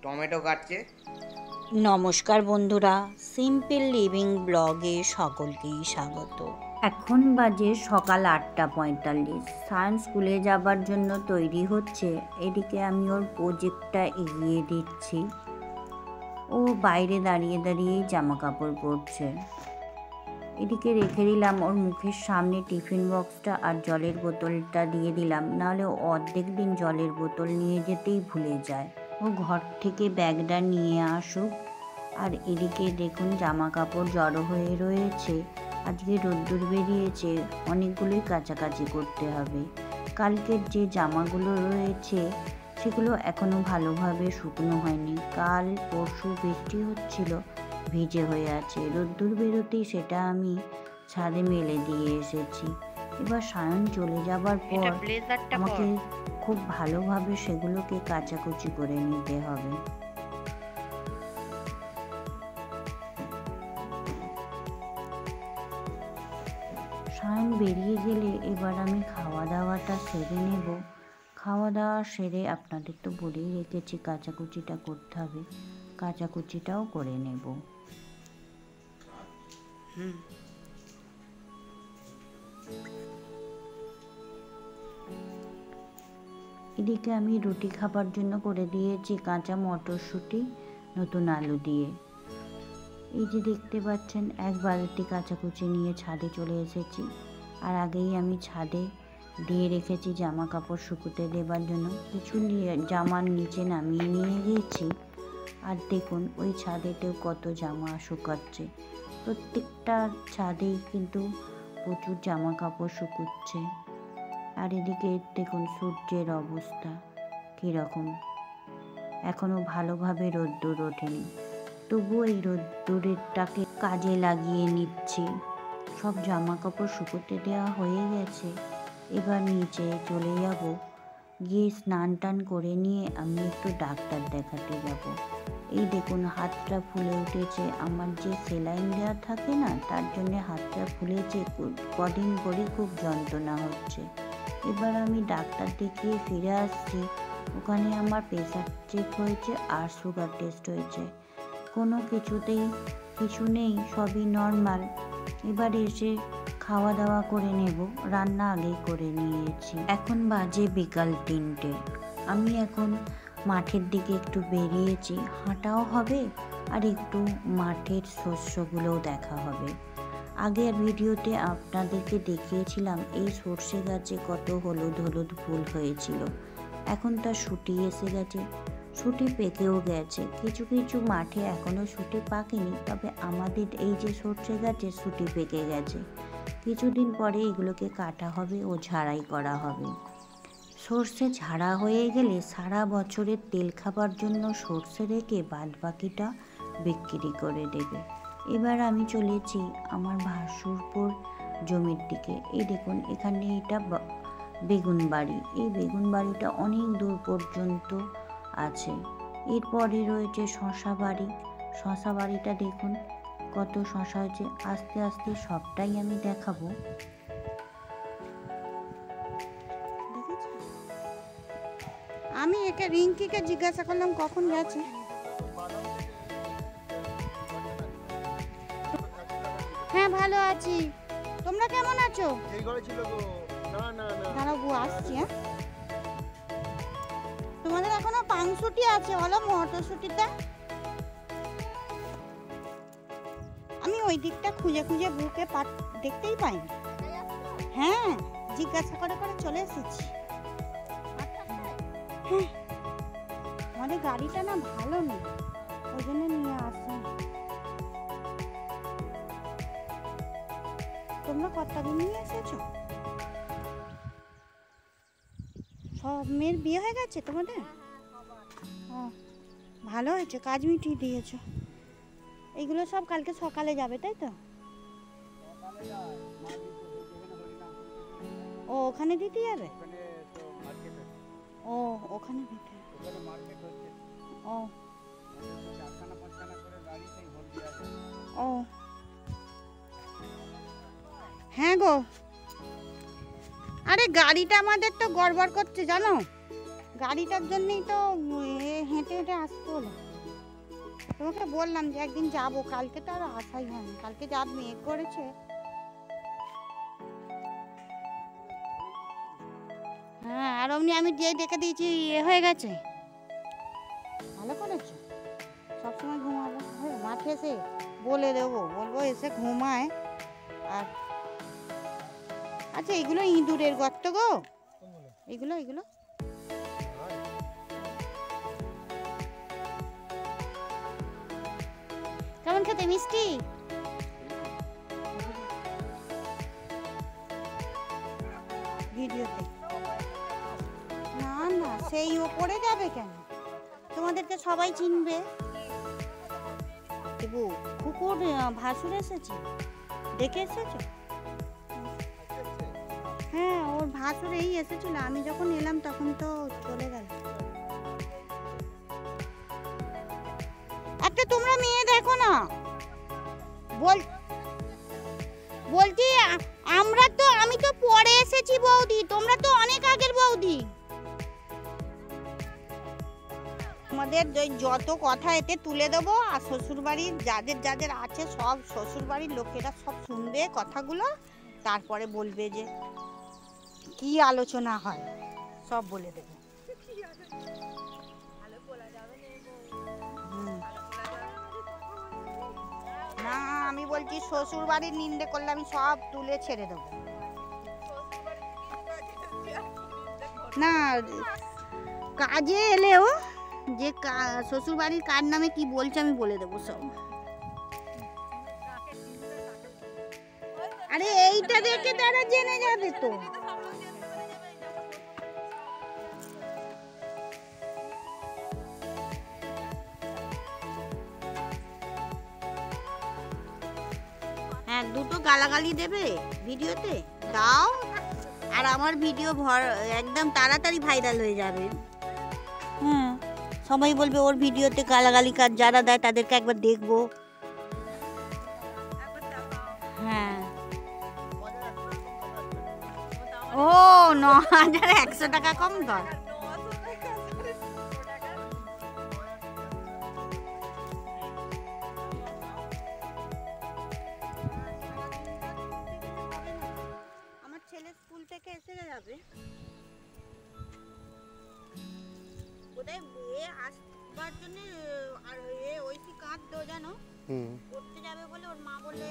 Tomato কাটছে। নমস্কার বন্ধুরা, সিম্পল লিভিং ব্লগে সকলকেই স্বাগত। এখন বাজে সকাল 8:45। সায়েন্স স্কুলে যাবার জন্য তৈরি হচ্ছে। এদিকে আমি ওর প্রজেক্টটা এগিয়ে দিচ্ছি। ও বাইরে দাঁড়িয়ে দাঁড়িয়েই জামা কাপড় পরছে। এদিকে রেখে দিলাম ওর মুখের সামনে টিফিন বক্সটা আর জলের বোতলটা দিয়ে দিলাম, নাহলে ও অর্ধেক দিন জলের বোতল নিয়ে যেতেই ভুলে যায়। ও ঘর থেকে ব্যাগটা নিয়ে আসুক। আর এদিকে দেখুন জামা কাপড় জড়ো হয়ে রয়েছে। আজকে রোদ্দুর বেরিয়েছে, অনেকগুলোই কাচাকাচি করতে হবে। কালকের যে জামাগুলো রয়েছে সেগুলো এখনও ভালোভাবে শুকনো হয়নি। কাল পরশু বৃষ্টি হচ্ছিল, ভিজে হয়ে আছে। রোদ্দুর বেরোতেই সেটা আমি ছাদে মেলে দিয়ে এসেছি। এবার সায়ন চলে যাবার পর আমাকে খুব ভালোভাবে সেগুলোকে কাচাকুচি করে নিতে হবে। সায়ন বেরিয়ে গেলে এবার আমি খাওয়া দাওয়াটা সেরে নেব। খাওয়া দাওয়া সেরে আপনাদের তো বলেই রেখেছি কাচাকুচিটা করতে হবে, কাচাকুচিটাও করে নেব। এদিকে আমি রুটি খাবার জন্য করে দিয়েছি কাঁচা মটরশুঁটি নতুন আলু দিয়ে। এই যে দেখতে পাচ্ছেন, এক বালতি কাচাকুচি নিয়ে ছাদে চলে এসেছি। আর আগেই আমি ছাদে দিয়ে রেখেছি জামা কাপড় শুকোতে দেবার জন্য। কিছু জামার নিচে নামিয়ে নিয়ে গিয়েছি। আর দেখুন ওই ছাদেতেও কত জামা শুকাচ্ছে। প্রত্যেকটা ছাদেই কিন্তু প্রচুর জামা কাপড় শুকুচ্ছে। আর এদিকে দেখুন সূর্যের অবস্থা কীরকম, এখনও ভালোভাবে রোদ্দুর ওঠেনি, তবুও এই রোদ্দুরটাকে কাজে লাগিয়ে নিচ্ছি। সব জামা কাপড় শুকোতে দেওয়া হয়ে গেছে। এবার নিচে চলে যাব, গিয়ে স্নান টান করে নিয়ে আমি একটু ডাক্তার দেখাতে যাব। এই দেখুন হাতটা ফুলে উঠেছে। আমার যে সেলাইন দেওয়া থাকে না, তার জন্য হাতটা ফুলেছে, কদিন করে খুব যন্ত্রণা হচ্ছে। এবার আমি ডাক্তার দেখিয়ে ফিরে আসছি। ওখানে আমার প্রেশার চেক হয়েছে আর সুগার টেস্ট হয়েছে। কোনো কিছুতেই কিছু নেই, সবই নর্মাল। এবার এসে খাওয়া দাওয়া করে নেব। রান্না আগেই করে নিয়েছি। এখন বাজে বিকাল 3টে। আমি এখন মাঠের দিকে একটু বেরিয়েছি, হাঁটাও হবে আর একটু মাঠের শস্যগুলোও দেখা হবে। আগের ভিডিওতে আপনাদেরকে দেখিয়েছিলাম এই সর্ষে গাছে কত হলুদ হলুদ ফুল হয়েছিল। এখন তা শুটি এসে গেছে, শুটি পেকেও গেছে। কিছু কিছু মাঠে এখনও শুটি পাকেনি, তবে আমাদের এই যে সর্ষে গাছে শুটি পেকে গেছে। কিছুদিন পরে এগুলোকে কাটা হবে ও ঝাড়াই করা হবে। সর্ষে ঝাড়া হয়ে গেলে সারা বছরের তেল খাবার জন্য সর্ষে রেখে বাদ বাকিটা বিক্রি করে দেবে। এবার আমি চলেছি আমার ভাসুরপুর জমির দিকে। এই দেখুন এখানে এটা বেগুন বাড়ি। এই বেগুন বাড়িটা অনেক দূর পর্যন্ত আছে। এরপরে রয়েছে শশা বাড়ি। শশা বাড়িটা দেখুন কত শশা হয়েছে। আস্তে আস্তে সবটাই আমি দেখাবো। আমি একে রিঙ্কিকে জিজ্ঞাসা করলাম কখন গেছে। হ্যাঁ ভালো আছি, তোমরা কেমন আছো? দাঁড়াও বউ আসছি। হ্যাঁ তোমাদের এখনো পাংশুটি আছে, বলো মটরশুটিটা। আমি ওই দিকটা খুঁজে খুঁজে বুকে দেখতেই পাইনি। হ্যাঁ জিজ্ঞাসা করে করে চলে এসেছি। হ্যাঁ আমাদের গাড়িটা না ভালো নেই, ওই জন্য নিয়ে আসি। তোমরা কটা দিন নিয়ে এসেছো? সব মেয়ের বিয়ে হয়ে গেছে তোমাদের? ও ভালো হয়েছে, কাজ মিটিয়ে দিয়েছো। এইগুলো সব কালকে সকালে যাবে তাই তো? ও ওখানে দিতে যাবে? ও ওখানে দিতে। ও ও হ্যাঁ গো, আরে গাড়িটা আমাদের তো গড়বড় করছে জানো। গাড়িটার জন্যই তো হেঁটে হেঁটে আসতে হলো। তোমাকে বললাম যে একদিন যাবো, কালকে তো আর আসাই হয়নি। কালকে যা মেঘ করেছে। হ্যাঁ, আর অমনি আমি দিয়ে ডেকে দিয়েছি, হয়ে গেছে। ভালো করেছো, সবসময় ঘুমাবো। মাঠে এসে বলে দেবো, বলবো এসে ঘুমায়। আর আচ্ছা, এগুলো ইঁদুরের গর্ত গো, এগুলো এগুলো কেমন খেতে? মিষ্টি? ভিডিওতে না না, সেই ওপরে যাবে কেন? তোমাদেরকে সবাই চিনবে। কুকুর ভাসুর এসেছে, দেখে এসেছো? হ্যাঁ, ওর ভাসুর এই এসেছিল, আমি যখন এলাম তখন তো চলে গেল। একটা তোমরা মেয়ে দেখো না, বলছি আমি তো পরে এসেছি বৌদি, তোমরা তো অনেক আগের বৌদি। আমাদের যত কথা এতে তুলে দেবো, আর শ্বশুরবাড়ির যাদের যাদের আছে সব শ্বশুরবাড়ির লোকেরা সব শুনবে কথাগুলো, তারপরে বলবে যে কি আলোচনা হয়, সব বলে দেবে। না, আমি বলছি শ্বশুরবাড়ির নিন্দে করলে আমি সব তুলে ছেড়ে দেবো। না, কাজে এলেও যে শ্বশুরবাড়ির কার নামে কি বলছে আমি বলে দেবো সব। আরে এইটা দেখে তারা জেনে যাবে তো। হ্যাঁ, দুটো গালাগালি দেবে ভিডিওতে, দাও। আর আমার ভিডিও একদম তাড়াতাড়ি ভাইরাল হয়ে যাবে। হ্যাঁ, সবাই বলবে ওর ভিডিওতে গালাগালি কাজ যারা দেয় তাদেরকে একবার দেখবো। হ্যাঁ, ও ৯,১০০ টাকা কম কর। আমার ছেলে স্কুল থেকে এসে যাবে, কোথায় আসবার জন্য ওইটি কাঁদতো জানো, পড়তে যাবে বলে ওর মা বলে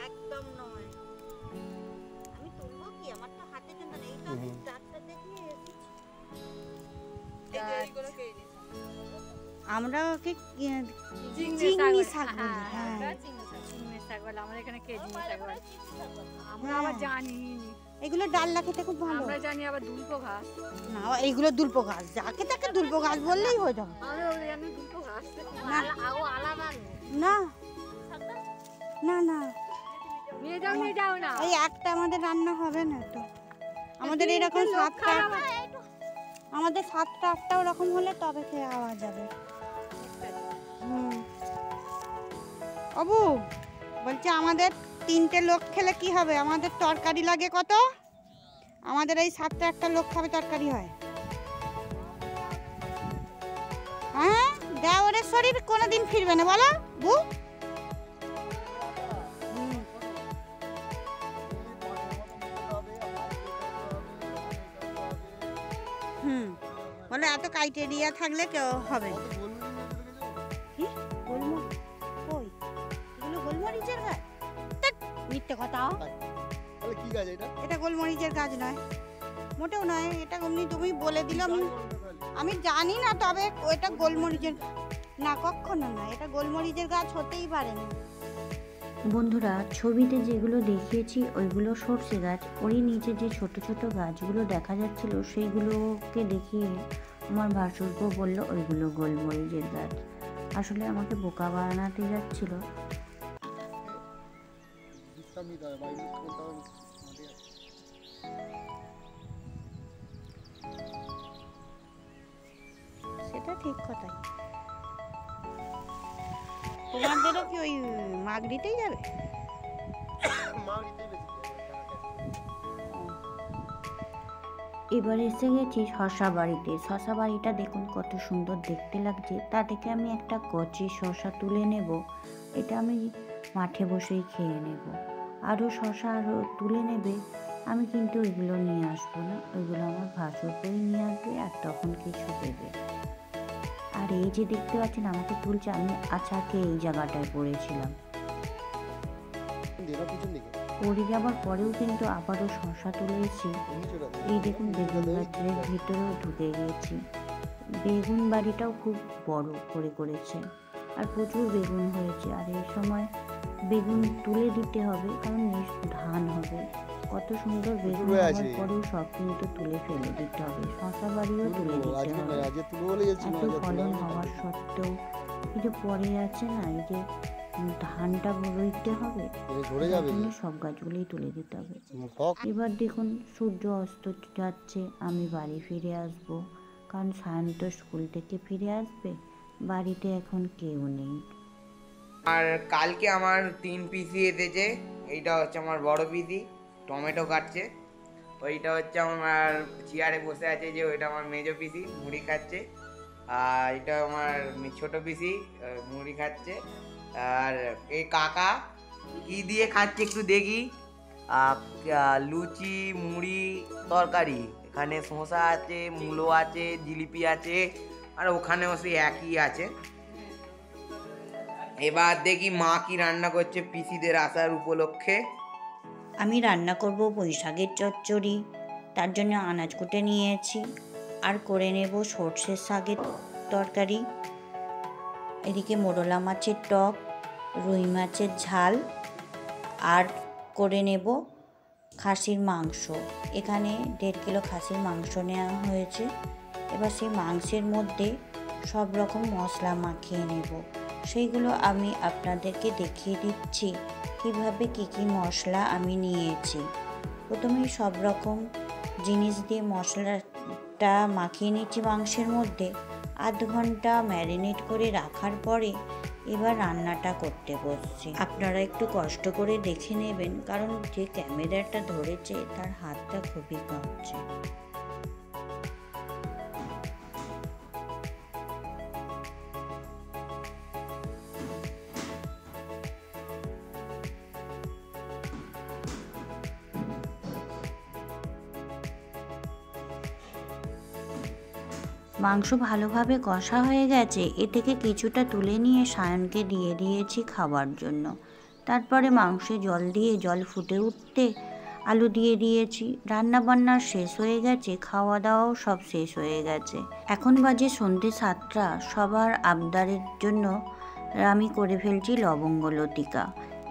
একদম নয়। আমি তুলবো কি, আমার তো হাতে যন্ত্রণা, এই তো আমি ডাক্তার দেখিয়ে এসেছি। আমরা ওকে চিংড়ি শাক বলি। হ্যাঁ, চিংড়ি শাক বলে, আমরা এখানে কেজি শাক বলি। আমরা আবার জানি এগুলো ডালনা খেতে খুব ভালো। আমরা জানি আবার দুলপো ঘাস। না, এইগুলো দুলপো ঘাস, যাকে তাকে দুলপো ঘাস বললেই হয়ে যাবে। আমি দুলপো ঘাস না, ও আলাদা না না না, নিয়ে যাও না। এই একটা আমাদের রান্না হবে না তো, আমাদের এরকম 7টা, আমাদের 7টা 8টা ওরকম হলে তবে খেয়ে আওয়া যাবে। অবু বলছে আমাদের 3টে লোক খেলে কি হবে, আমাদের তরকারি লাগে কত, আমাদের এই 7টা 8টা লোক খাবে তরকারি হয়। হ্যাঁ, দেওরের শরীর কোনোদিন ফিরবে না বলো বু। বলে এত ক্রাইটেরিয়া থাকলে কেউ হবে। গোলমরিচের গাছ? মিথ্যে কথা, এটা গোলমরিচের গাছ নয়, মোটেও নয়। এটা তুমি বলে দিলাম, আমি জানি না, তবে ওইটা গোলমরিচের না, কখনো না, এটা গোলমরিচের গাছ হতেই পারে না। বন্ধুরা, ছবিতে যেগুলো দেখিয়েছি ওইগুলো সরষে গাছ, ওরই নিচে যে ছোট ছোট গাছগুলো দেখা যাচ্ছিল সেইগুলোকে দেখিয়ে আমার ভাসুরপো বলল ওইগুলো গোলমরিচের গাছ। আসলে আমাকে বোকা বানাতে যাচ্ছিল। সেটা ঠিক কথাই। তোমাদেরও কি ওই মাগরিতেই যাবে? এবার এসে গেছি শশা বাড়িতে। শশা বাড়িটা দেখুন কত সুন্দর দেখতে লাগছে। তা থেকে আমি একটা কচি শশা তুলে নেব, এটা আমি মাঠে বসেই খেয়ে নেব। আরও শশা আরও তুলে নেবে, আমি কিন্তু এগুলো নিয়ে আসবো না, ওইগুলো আমার ভাসুরকেই নিয়ে আসবে আর তখন কিছু দেবে। আর এই যে দেখতে পাচ্ছেন আমাকে তুলছে, আমি আচাকে এই জায়গাটায় পড়েছিলাম। পড়ে যাবার পরেও কিন্তু আবারও শশা তুলেছি। এই দেখুন বেগুন গাছের ভিতরেও ঢুকে গিয়েছি। বেগুন বাড়িটাও খুব বড় করে করেছে আর প্রচুর বেগুন হয়েছে। আর এই সময় বেগুন তুলে দিতে হবে, কারণ ধান হবে। কত সুন্দর বেগুন হওয়ার পরেও সব কিন্তু তুলে ফেলে দিতে হবে। শশা বাড়িও তুলে দিতে হবে। এত ফলন হওয়ার সত্ত্বেও এই যে পরে আছে না, এই যে ধানটা রইতে হবে, সব গাছগুলোই তুলে দিতে হবে। এবার দেখুন সূর্য অস্ত যাচ্ছে, আমি বাড়ি ফিরে আসব, কারণ সায়ন্ত স্কুল থেকে ফিরে আসবে, বাড়িতে এখন কেউ নেই। আর কালকে আমার 3 পিসি এসেছে। এইটা হচ্ছে আমার বড় পিসি, টমেটো কাটছে। ওইটা হচ্ছে আমার চেয়ারে বসে আছে, যে ওইটা আমার মেজো পিসি মুড়ি খাচ্ছে। আর এটা আমার ছোট পিসি মুড়ি খাচ্ছে। আর এই কাকা কি দিয়ে খাচ্ছে একটু দেখি। লুচি, মুড়ি, তরকারি। এখানে শসা আছে, মূলো আছে, জিলিপি আছে, আর ওখানেও সেই একই আছে। এবার দেখি মা কি রান্না করছে পিসিদের আসার উপলক্ষে। আমি রান্না করব বৈশাখের চচ্চড়ি, তার জন্য আনাজ কুটে নিয়েছি আর করে নেব সর্ষের শাকের তরকারি। এদিকে মোরলা মাছের টক, রুই মাছের ঝাল আর করে নেব খাসির মাংস। এখানে 1.5 কিলো খাসির মাংস নেওয়া হয়েছে। এবার সেই মাংসের মধ্যে সব রকম মশলা মাখিয়ে নেব। সেইগুলো আমি আপনাদেরকে দেখিয়ে দিচ্ছি কিভাবে কী কী মশলা আমি নিয়েছি। প্রথমেই সব রকম জিনিস দিয়ে মশলাটা মাখিয়ে নিচ্ছি মাংসের মধ্যে। আধ ঘন্টা ম্যারিনেট করে রাখার পরে এবার রান্নাটা করতে বসছি। আপনারা একটু কষ্ট করে দেখে নেবেন, কারণ যে ক্যামেরাটা ধরেছে তার হাতটা খুবই কাঁপছে। মাংস ভালোভাবে কষা হয়ে গেছে, এ থেকে কিছুটা তুলে নিয়ে সায়নকে দিয়ে দিয়েছি খাবার জন্য। তারপরে মাংসে জল দিয়ে জল ফুটে উঠতে আলু দিয়ে দিয়েছি। রান্না বান্না শেষ হয়ে গেছে, খাওয়া দাওয়াও সব শেষ হয়ে গেছে। এখন বাজে সন্ধ্যে 7টা। সবার আবদারের জন্য আমি করে ফেলছি লবঙ্গ লতিকা।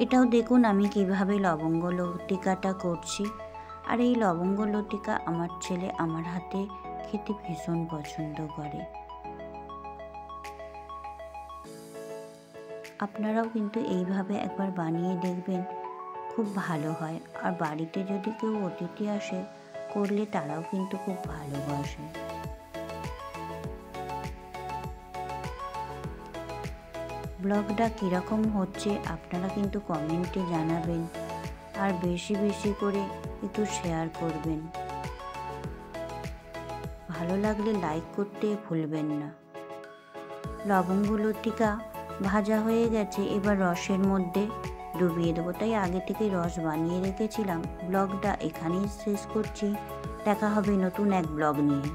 এটাও দেখুন আমি কিভাবে লবঙ্গ লতিকাটা করছি। আর এই লবঙ্গ লতিকা আমার ছেলে আমার হাতে খেতে ভীষণ পছন্দ করে। আপনারাও কিন্তু এইভাবে একবার বানিয়ে দেখবেন, খুব ভালো হয়। আর বাড়িতে যদি কেউ অতিথি আসে করলে তারাও কিন্তু খুব ভালোবাসে। ব্লগটা কীরকম হচ্ছে আপনারা কিন্তু কমেন্টে জানাবেন, আর বেশি বেশি করে একটু শেয়ার করবেন। ভালো লাগলে লাইক করতে ভুলবেন না। লবঙ্গ লতিকা ভাজা হয়ে গেছে, এবার রসের মধ্যে ডুবিয়ে দেবো, তাই আগে থেকে রস বানিয়ে রেখেছিলাম। ব্লগটা এখানেই শেষ করছি, দেখা হবে নতুন এক ব্লগ নিয়ে।